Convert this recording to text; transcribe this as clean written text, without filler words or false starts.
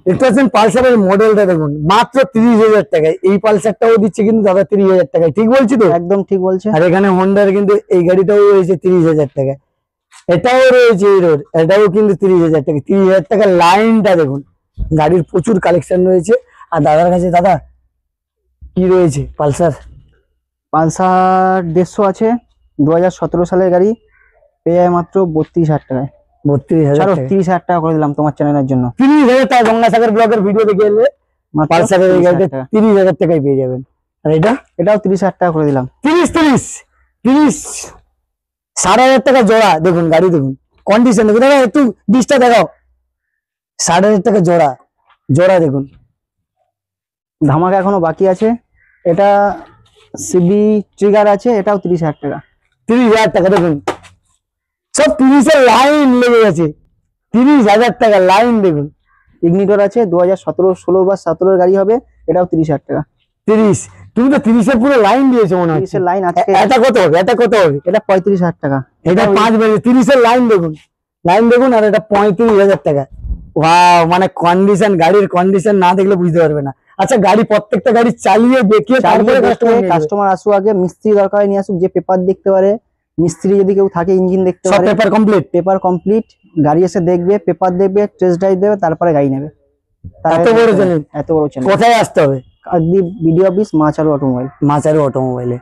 দেখতে পাচ্ছেন পালসারের মডেলটা দেখুন মাত্র 30,000 টাকায়। এই পালসারটাও দিচ্ছে কিন্তু দাদা 30,000 টাকায়, ঠিক বলছি তো? একদম ঠিক বলছে। আর এখানে হোন্ডার কিন্তু এই গাড়িটাও রয়েছে 30,000 টাকায়, এটাও রয়েছে হিরোর, এটাও কিন্তু 30,000 টাকা। 30,000 টাকার লাইনটা দেখুন, গাড়ির প্রচুর কালেকশন রয়েছে। আর দাদার কাছে দাদা কি রয়েছে? পালসার 150 আছে, 2017 সালের গাড়ি, পেয়ে যায় মাত্র 32,000 টাকায়। 32,000 টাকা, 30,000 টাকা করে দিলাম তোমার চ্যানেলের জন্য। 30,000 টাকা গঙ্গাসাগর ব্লগের ভিডিও দেখে এলে পালসারের এই গাড়িটা 30,000 টাকায় পেয়ে যাবেন। আর এটাও 30,000 টাকা করে দিলাম। 30 60,000 টাকা জোড়া। দেখুন গাড়ি দেখুন, কন্ডিশন দেখুন, দাদা একটু ডিসটা দেখাও। 60,000 টাকা জোড়া, জোড়া দেখুন। ধামাকা এখনো বাকি আছে। এটা সিবি ট্রিগার আছে, এটাও 30,000 টাকা। 30,000 টাকা দেখুন, সব 30-এর লাইন লেগে গেছে। 30,000 টাকা লাইন দেখুন। ইগনিটর আছে, 2017-16 বা 17 গাড়ি হবে, এটাও 30,000 টাকা। 30, তুমি তো 30-এর পুরো লাইন দিয়েছো মনে হচ্ছে। 30-এর লাইন আছে। এটা কত হবে? এটা কত হবে? এটা 35,000 টাকা। এটা 5 বেজে 30-এর লাইন দেখুন, লাইন দেখুন। আর এটা 35,000 টাকা। ওয়াও, মানে কন্ডিশন, গাড়ির কন্ডিশন না দেখলে বুঝতে পারবে না। আচ্ছা, গাড়ি প্রত্যেকটা গাড়ি চালিয়ে দেখিয়ে তারপরে কাস্টমার আসুক, আগে মিস্ত্রি দরকার নিয়ে আসুক, যে পেপার দেখতে পারে। মিস্ত্রি যদি কেউ থাকে, ইঞ্জিন দেখতে পারে, পেপার কমপ্লিট, পেপার কমপ্লিট, গাড়ি এসে দেখবে, পেপার দেখবে, টেস্ট ড্রাইভ দেবে, তারপরে গাড়ি নেবে। এত বড় চ্যানেল, এত বড় চ্যানেল। কোথায় আসতে হবে? Video office, Macharu automobile. Macharu অটোমোবাইলে।